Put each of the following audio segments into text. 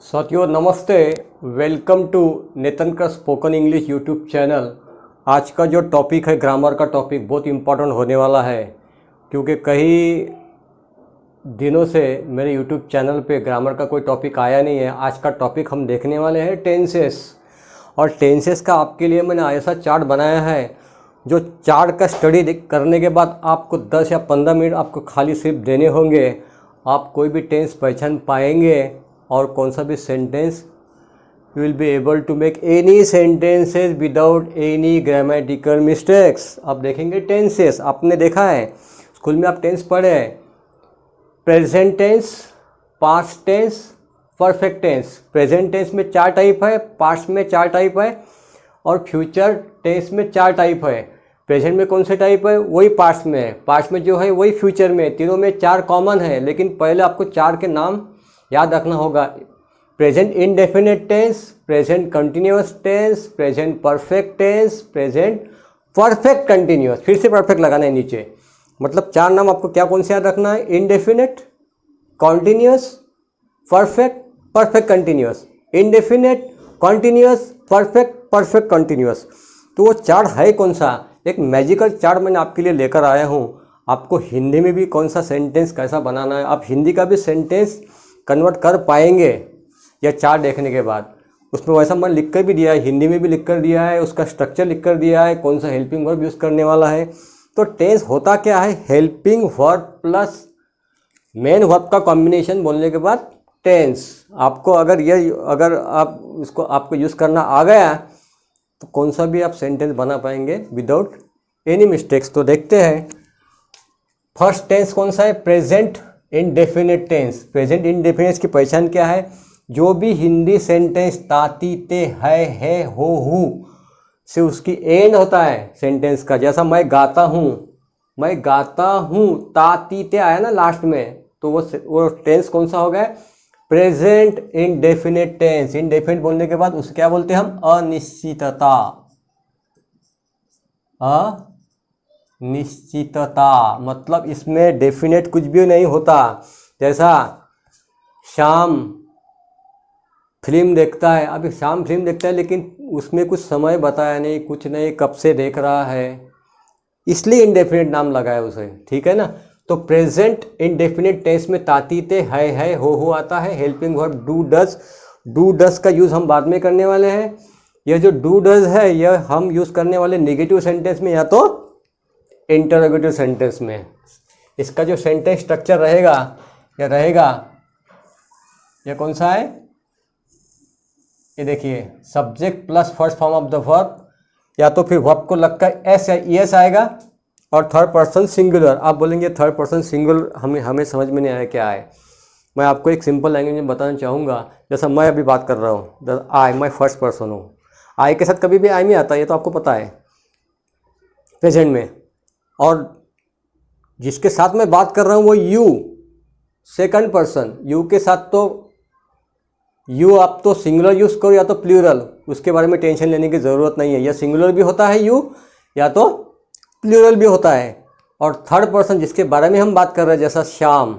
साथियों नमस्ते, welcome to Nitin का स्पोकन इंग्लिश यूट्यूब चैनल। आज का जो टॉपिक है ग्रामर का टॉपिक बहुत इम्पोर्टेंट होने वाला है, क्योंकि कई दिनों से मेरे यूट्यूब चैनल पे ग्रामर का कोई टॉपिक आया नहीं है। आज का टॉपिक हम देखने वाले हैं टेंसेस, और टेंसेस का आपके लिए मैंने ऐसा चार्ट बनाया है जो चार्ट का स्टडी करने के बाद आपको 10 या 15 मिनट आपको खाली सिर्फ देने होंगे। आप कोई भी टेंस पहचान पाएंगे और कौन सा भी sentence you will be able to make any sentences without any grammatical mistakes. आप देखेंगे टेंसेस, आपने देखा है स्कूल में आप टेंस पढ़े हैं, present tense, past tense, perfect tense. Present tense में 4 टाइप है, पास्ट में 4 टाइप है और फ्यूचर टेंस में 4 टाइप है। प्रेजेंट में कौन से टाइप है? वही पास्ट में है, पास्ट में जो है वही फ्यूचर में। तीनों में 4 कॉमन है, लेकिन पहले आपको 4 के नाम याद रखना होगा। Present indefinite tense, present continuous tense, present perfect tense, present perfect continuous. फिर से परफेक्ट लगाना है नीचे, मतलब 4 नाम आपको क्या कौन से याद रखना है? Indefinite, continuous, perfect, perfect continuous. Indefinite, continuous, perfect, perfect continuous. तो वो चार्ट है कौन सा? एक मैजिकल चार्ट मैंने आपके लिए लेकर आया हूँ। आपको हिंदी में भी कौन सा सेंटेंस कैसा बनाना है, आप हिंदी का भी सेंटेंस कन्वर्ट कर पाएंगे या चार्ट देखने के बाद। उसमें वैसा मैंने लिख कर भी दिया है, हिंदी में भी लिख कर दिया है, उसका स्ट्रक्चर लिख कर दिया है, कौन सा हेल्पिंग वर्ब यूज़ करने वाला है। तो टेंस होता क्या है? Helping verb plus main verb का कॉम्बिनेशन बोलने के बाद टेंस। आपको अगर आप उसको आपको यूज़ करना आ गया तो कौन सा भी आप सेंटेंस बना पाएंगे विदाउट एनी मिस्टेक्स। तो देखते हैं फर्स्ट टेंस कौन सा है? Present indefinite tense. Present indefinite की पहचान क्या है? जो भी हिंदी सेंटेंस ताती ते है हो हूँ से उसकी एंड होता है सेंटेंस का। जैसा मैं गाता हूँ, ताती ते आया ना लास्ट में, तो वो टेंस कौन सा हो गया? Present indefinite tense. इंडेफिनिट बोलने के बाद उसे क्या बोलते हैं हम? अनिश्चितता। अनिश्चितता मतलब इसमें डेफिनेट कुछ भी नहीं होता। जैसा शाम फिल्म देखता है, अभी शाम फिल्म देखता है लेकिन उसमें कुछ समय बताया नहीं, कुछ नहीं, कब से देख रहा है, इसलिए इंडेफिनिट नाम लगाया उसे, ठीक है ना। तो प्रेजेंट इंडेफिनिट टेंस में ताती ते है हो आता है। Helping verb do does. Do does का यूज़ हम बाद में करने वाले हैं। यह जो डू डज है यह हम यूज़ करने वाले नेगेटिव सेंटेंस में या तो इंटरोगेटिव सेंटेंस में। इसका जो सेंटेंस स्ट्रक्चर रहेगा यह कौन सा है? ये देखिए, subject plus first form of the verb, या तो फिर वर्ब को लगकर एस या ईएस आएगा, और थर्ड पर्सन सिंगुलर। आप बोलेंगे थर्ड पर्सन सिंगुलर हमें समझ में नहीं आया क्या है। मैं आपको एक सिंपल लैंग्वेज में बताना चाहूँगा। जैसा मैं अभी बात कर रहा हूँ, आई, मैं फर्स्ट पर्सन हूँ। आई के साथ कभी भी आई नहीं आता, ये तो आपको पता है प्रेजेंट में। और जिसके साथ मैं बात कर रहा हूँ वो यू, सेकंड पर्सन। यू के साथ तो यू आप तो सिंगुलर यूज़ करो या तो प्लूरल, उसके बारे में टेंशन लेने की ज़रूरत नहीं है। या सिंगुलर भी होता है यू, या तो प्लूरल भी होता है। और थर्ड पर्सन जिसके बारे में हम बात कर रहे हैं, जैसा Shyam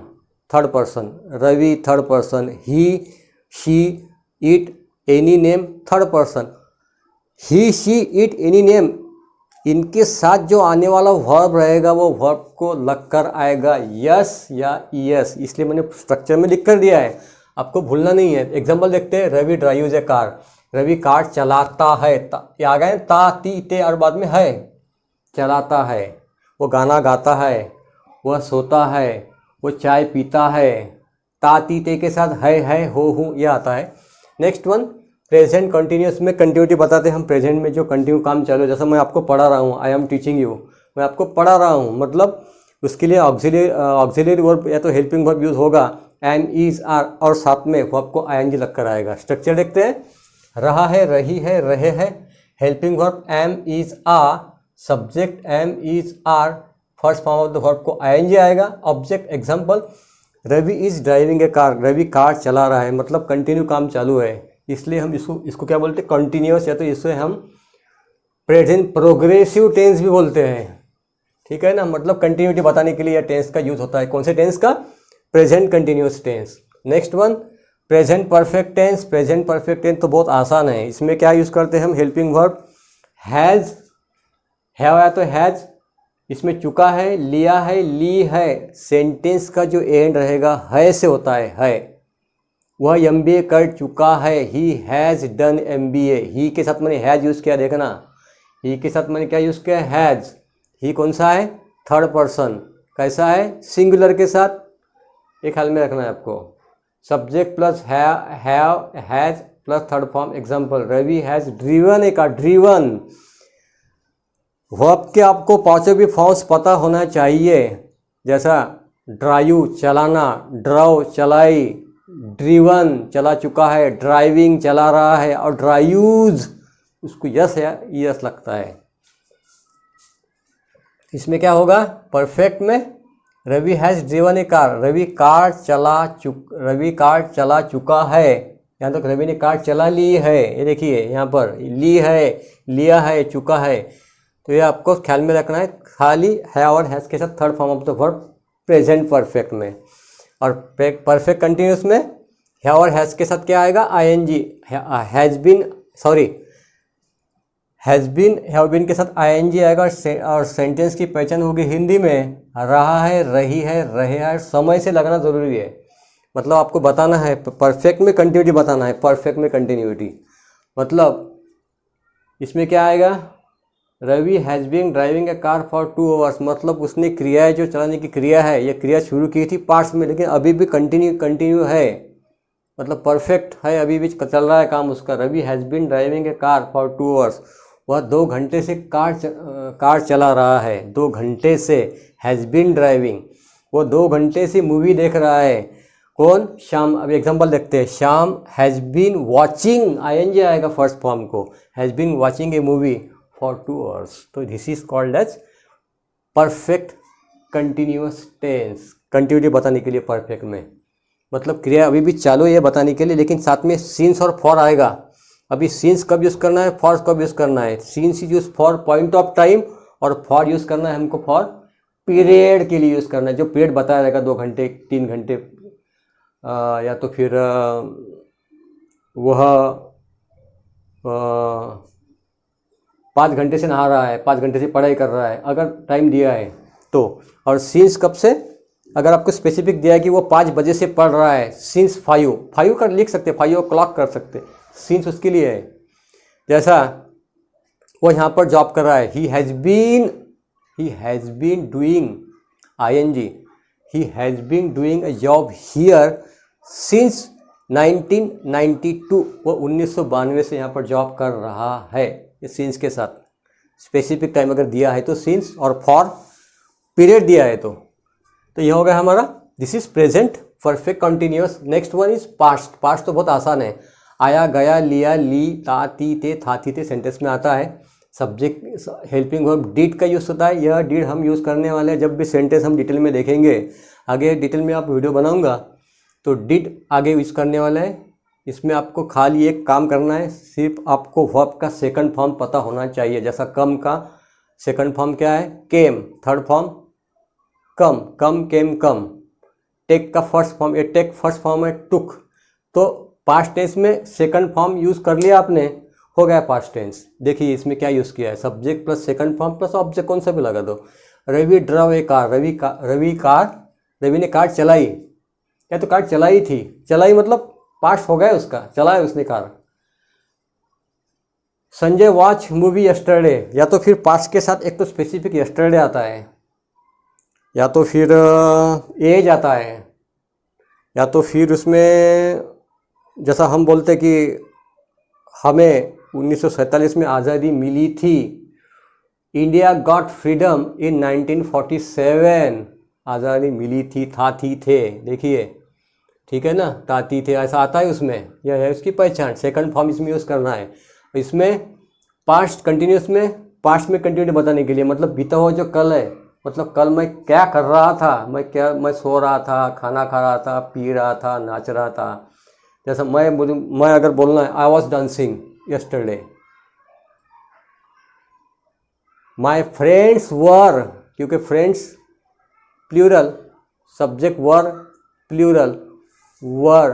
third person, Ravi third person, he, she, it, any name third person. He, she, it, any name, इनके साथ जो आने वाला वर्ब रहेगा वो वर्ब को लगकर आएगा यस या ईएस, इसलिए मैंने स्ट्रक्चर में लिख कर दिया है, आपको भूलना नहीं है। एग्जांपल देखते हैं, रवि ड्राइव्स ए कार। रवि कार चलाता है, ये आ गए ता ती ते और बाद में है, चलाता है। वो गाना गाता है, वह सोता है, वो चाय पीता है। ता ती ते के साथ है हो हूँ यह आता है। नेक्स्ट वन, प्रेजेंट कंटिन्यूअस में कंटिन्यूटी बताते हैं हम। प्रेजेंट में जो कंटिन्यू काम चालू है, जैसा मैं आपको पढ़ा रहा हूँ, आई एम टीचिंग यू, मैं आपको पढ़ा रहा हूँ, मतलब उसके लिए ऑक्सिलरी वर्ब या तो हेल्पिंग वर्ब यूज़ होगा, एम, इज, आर, और साथ में वर्ब को आईएनजी लग कर आएगा। स्ट्रक्चर देखते हैं, रहा है, रही है, रहे है। Helping verb am, is, are, subject am, is, are, first form of the verb को आईएनजी आएगा। Object example, Ravi is driving a car, Ravi car चला रहा है, मतलब कंटिन्यू काम चालू है, इसलिए हम इसको क्या बोलते हैं? कंटिन्यूअस, या तो इसे हम प्रेजेंट प्रोग्रेसिव टेंस भी बोलते हैं, ठीक है ना। मतलब कंटिन्यूटी बताने के लिए यह टेंस का यूज़ होता है। कौन से टेंस का? Present continuous tense. Next one, present perfect tense, present perfect tense तो बहुत आसान है। इसमें क्या यूज़ करते हैं हम, हेल्पिंग वर्ब हैज़, हैव या तो हैज़, इसमें चुका है, लिया है, ली है। सेंटेंस का जो एंड रहेगा है से होता है। वह MBA कर चुका है, ही हैज़ डन MBA। ही के साथ मैंने हैज़ यूज़ किया, देखना, ही के साथ मैंने क्या यूज़ किया, हैज़। ही कौन सा है, थर्ड पर्सन, कैसा है, सिंगुलर के साथ, एक ख्याल में रखना है आपको। Subject plus have has plus third form. Example, Ravi has driven a car, driven. Verb के आपको पांचों भी फॉर्म्स पता होना चाहिए, जैसा ड्राइव चलाना, ड्राव चलाई, ड्रीवन चला चुका है, ड्राइविंग चला रहा है, और ड्राइव्स उसको यस या यस लगता है। इसमें क्या होगा, परफेक्ट में Ravi has driven a car, Ravi car चला चुका है। यहाँ तक रवि ने कार चला ली है, ये देखिए यहाँ पर ली है, लिया है, चुका है। तो ये आपको ख्याल में रखना है, खाली है और हैज़ के साथ third form of the verb present perfect में। और परफेक्ट कंटिन्यूस में है और हैज़ के साथ क्या आएगा, ING, has been, have been के साथ ING आएगा। और सेंटेंस की पहचान होगी हिंदी में, रहा है, रही है, रहे है। समय से लगना ज़रूरी है, मतलब आपको बताना है, परफेक्ट में कंटिन्यूटी बताना है। परफेक्ट में कंटिन्यूटी मतलब इसमें क्या आएगा, Ravi has been driving a car for 2 hours, मतलब उसने क्रिया है, जो चलाने की क्रिया है, ये क्रिया शुरू की थी पास्ट में, लेकिन अभी भी कंटिन्यू है, मतलब परफेक्ट है, अभी भी चल रहा है काम उसका। Ravi has been driving a car for 2 hours, वह 2 घंटे से कार चला रहा है। 2 घंटे से, हैज़ बीन ड्राइविंग, वो 2 घंटे से मूवी देख रहा है। कौन, श्याम। अब एग्जांपल देखते हैं, Shyam has been watching, ING आएगा फर्स्ट फॉर्म को, has been watching a movie for 2 hours. तो this is called as perfect continuous tense. Continuity बताने के लिए परफेक्ट में, मतलब क्रिया अभी भी चालू है ये बताने के लिए, लेकिन साथ में सीन्स और फॉर आएगा। अभी सीन्स कब यूज़ करना है, फॉर कब यूज़ करना है। Scenes use for point of time, और फॉर यूज़ करना है हमको फॉर पीरियड के लिए यूज़ करना है, जो पीरियड बताया जाएगा, 2 घंटे, 3 घंटे, या तो फिर वह 5 घंटे से नहा रहा है, 5 घंटे से पढ़ाई कर रहा है, अगर टाइम दिया है तो। और सीन्स कब से, अगर आपको स्पेसिफिक दिया है कि वो 5 बजे से पढ़ रहा है, सीन्स 5 कर लिख सकते, 5 o'clock कर सकते, सीन्स उसके लिए है। जैसा वो यहाँ पर जॉब कर रहा है, he has been doing, ING, he has been doing a job here since 1992, वो 1992 से यहाँ पर जॉब कर रहा है। ये सीन्स के साथ स्पेसिफिक टाइम अगर दिया है तो सीन्स, और फॉर पीरियड दिया है तो ये हो गया हमारा, this is present perfect continuous. Next one is past. Past तो बहुत आसान है, आया, गया, लिया, ली, ता, ती, ते, था, थी, ते सेंटेंस में आता है। सब्जेक्ट हेल्पिंग वर्ब डिड का यूज़ होता है, यह डिड हम यूज़ करने वाले हैं जब भी सेंटेंस हम डिटेल में देखेंगे। आगे डिटेल में आप वीडियो बनाऊंगा तो डिड आगे यूज़ करने वाला है। इसमें आपको खाली एक काम करना है, सिर्फ आपको वर्ब का सेकंड फॉर्म पता होना चाहिए। जैसा कम का सेकंड फॉर्म क्या है, केम, थर्ड फॉर्म कम, कम केम कम। टेक का फर्स्ट फॉर्म, ये टेक फर्स्ट फॉर्म है टुक। तो पास्ट टेंस में सेकंड फॉर्म यूज़ कर लिया आपने, हो गया पास्ट टेंस। देखिए इसमें क्या यूज़ किया है, subject plus second form plus object, कौन सा भी लगा दो। रवि ड्राइव ए कार, रवि ने कार चलाई, या तो कार चलाई थी, चलाई मतलब पास्ट हो गया उसका, चलाया उसने car. Sanjay watch movie yesterday, या तो फिर पास्ट के साथ एक तो स्पेसिफिक यस्टरडे आता है, या तो फिर एज आता है, या तो फिर उसमें जैसा हम बोलते कि हमें 1947 में आज़ादी मिली थी, इंडिया गॉट फ्रीडम इन 1947, आज़ादी मिली थी, था, थी, थे। देखिए ठीक है ना, ताती थे, ऐसा आता है उसमें, यह है उसकी पहचान। सेकंड फॉर्म इसमें यूज़ करना है। इसमें पास्ट कंटिन्यूस में, पास्ट में कंटिन्यूटी बताने के लिए, मतलब बीता हुआ जो कल है, मतलब कल मैं क्या कर रहा था, मैं सो रहा था, खाना खा रहा था, पी रहा था, नाच रहा था। जैसा मैं अगर बोलना है, I was dancing yesterday. My friends were, क्योंकि friends plural, subject were plural, were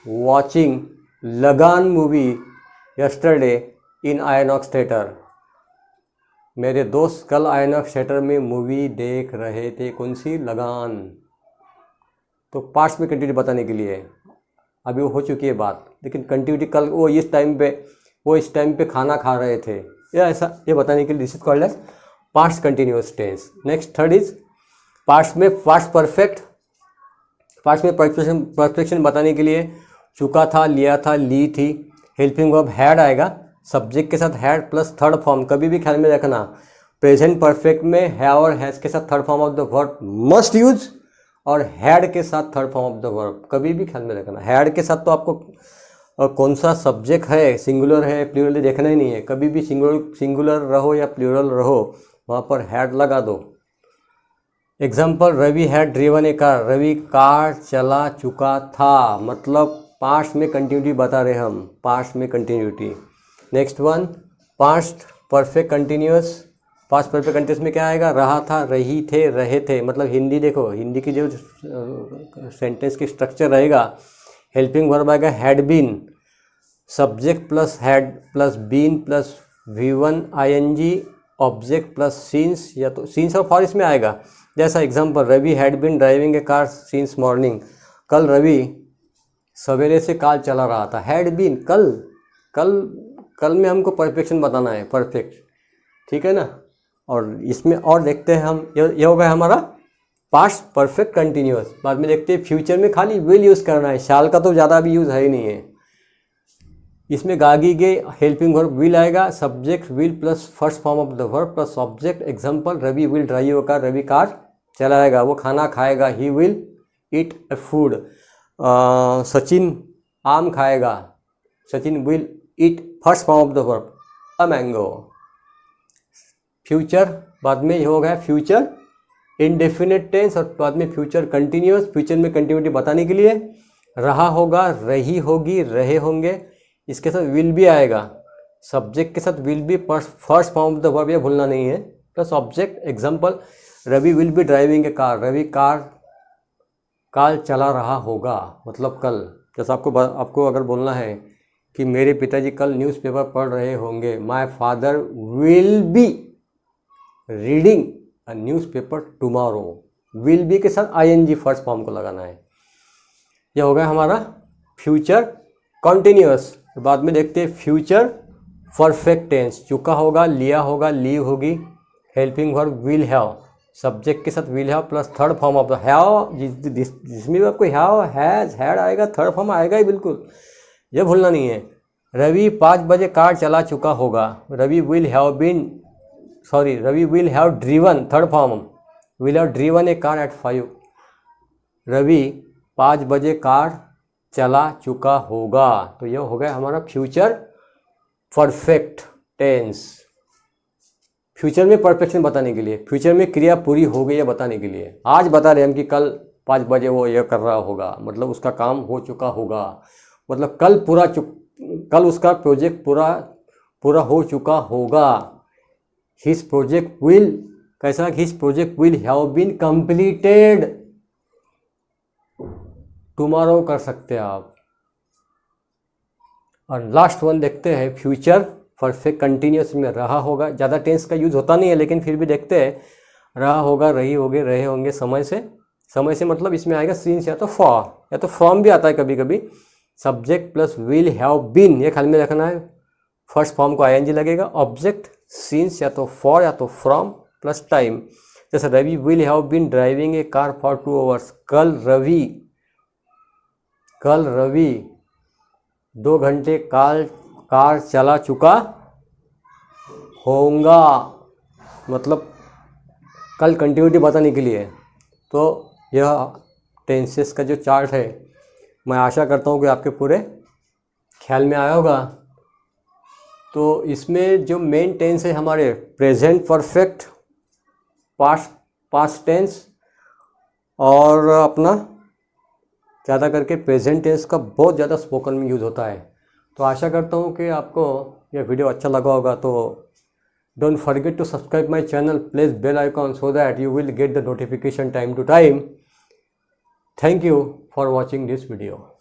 watching Lagaan movie yesterday in Inox theatre. मेरे दोस्त कल आयनॉक्स थिएटर में मूवी देख रहे थे। कौन सी? लगान। तो पास्ट में कंटिन्यू बताने के लिए अभी वो हो चुकी है बात, लेकिन कंटिन्यूटी कल वो इस टाइम पे खाना खा रहे थे, या ऐसा ये बताने के लिए this is called as past continuous tense. Next third is past में पास्ट परफेक्ट। पास्ट में परफेक्शन बताने के लिए चुका था, लिया था, ली थी। हेल्पिंग वर्ब हैड आएगा, सब्जेक्ट के साथ हैड प्लस थर्ड फॉर्म। कभी भी ख्याल में रखना प्रेजेंट परफेक्ट में हैव और हैज़ के साथ third form of the verb must use, और हैड के साथ third form of the verb कभी भी ख्याल में रखना। हैड के साथ तो आपको कौन सा सब्जेक्ट है, सिंगुलर है प्लूरल देखना ही नहीं है। कभी भी सिंगुलर रहो या प्लूरल रहो वहाँ पर हैड लगा दो। Example, Ravi had driven a car. Ravi car चला चुका था, मतलब पास्ट में कंटिन्यूटी बता रहे हम, पास्ट में continuity. Next one past perfect continuous. Past perfect continuous में क्या आएगा? रहा था, रही थे, रहे थे। मतलब हिंदी देखो, हिंदी की जो सेंटेंस की स्ट्रक्चर रहेगा, हेल्पिंग वर्ब आएगा had been, subject plus had plus been plus V1 ING, object plus since, या तो सीन्स और फॉर इसमें आएगा। जैसा example, Ravi had been driving a car since morning. कल रवि सवेरे से कार चला रहा था। हैड बीन कल में हमको परफेक्शन बताना है, परफेक्ट, ठीक है ना। और इसमें और देखते हैं हम, ये हो गया हमारा पास्ट परफेक्ट कंटिन्यूअस। बाद में देखते हैं फ्यूचर में खाली विल यूज़ करना है, शाल का तो ज़्यादा भी यूज़ है ही नहीं है। इसमें गागी गे हेल्पिंग वर्ब विल आएगा, subject will plus first form of the verb plus object. Example, Ravi will drive a car. Ravi car चलाएगा, वो खाना खाएगा, he will eat a food. Sachin आम खाएगा, Sachin will eat first form of the verb a mango. Future बाद में ये हो गया फ्यूचर इंडेफिनिट टेंस, और बाद में फ्यूचर कंटिन्यूअस। फ्यूचर में कंटिन्यूटी बताने के लिए रहा होगा, रही होगी, रहे होंगे। इसके साथ विल भी आएगा, सब्जेक्ट के साथ विल भी first form of the verb, ये भूलना नहीं है, plus object. Example, Ravi will be driving a car. Ravi car चला रहा होगा, मतलब कल। जैसे आपको अगर बोलना है कि मेरे पिताजी कल न्यूज़पेपर पढ़ रहे होंगे, my father will be reading a newspaper tomorrow. Will be के साथ ING फर्स्ट फॉर्म को लगाना है। यह हो गया हमारा फ्यूचर कॉन्टिन्यूअस। बाद में देखते हैं फ्यूचर परफेक्ट टेंस। चुका होगा, लिया होगा, ली होगी। Helping verb will have, subject के साथ will have plus third form of the have, जिसमें भी आपको हैव, हैज, हैड आएगा, थर्ड फॉर्म आएगा ही बिल्कुल, ये भूलना नहीं है। रवि 5 बजे कार चला चुका होगा। Ravi will have driven, third form, will have driven a car at 5। Ravi 5 बजे कार चला चुका होगा। तो यह हो गया हमारा फ्यूचर परफेक्ट टेंस। फ्यूचर में परफेक्शन बताने के लिए, फ्यूचर में क्रिया पूरी हो गई है बताने के लिए। आज बता रहे हम कि कल 5 बजे वो यह कर रहा होगा, मतलब उसका काम हो चुका होगा, मतलब कल उसका प्रोजेक्ट पूरा हो चुका होगा। हिज प्रोजेक्ट विल, कैसा? His project will have been completed tomorrow कर सकते हैं आप। और लास्ट वन देखते हैं फ्यूचर परफेक्ट कंटिन्यूअस में रहा होगा। ज़्यादा टेंस का यूज़ होता नहीं है, लेकिन फिर भी देखते हैं। रहा होगा, रही होगे, रहे होंगे, समय से मतलब इसमें आएगा सिंस या तो फॉर, या तो फ्रॉम भी आता है कभी कभी। Subject plus will have been, ये ख्याल में रखना है, फर्स्ट फॉर्म को ING लगेगा। ऑब्जेक्ट सिंस या तो फॉर या तो फ्रॉम प्लस टाइम। जैसे Ravi will have been driving a car for 2 hours. कल रवि 2 घंटे कार चला चुका होगा, मतलब कल कंटिन्यूटी बताने के लिए। तो यह टेंसेस का जो चार्ट है, मैं आशा करता हूँ कि आपके पूरे ख्याल में आया होगा। तो इसमें जो मेन टेंस है हमारे प्रेजेंट परफेक्ट, पास्ट टेंस, और अपना ज़्यादा करके प्रेजेंट टेंस का बहुत ज़्यादा स्पोकन में यूज़ होता है। तो आशा करता हूँ कि आपको यह वीडियो अच्छा लगा होगा। तो don't forget to subscribe my channel, press bell icon so that you will get the notification time to time. Thank you for watching this video.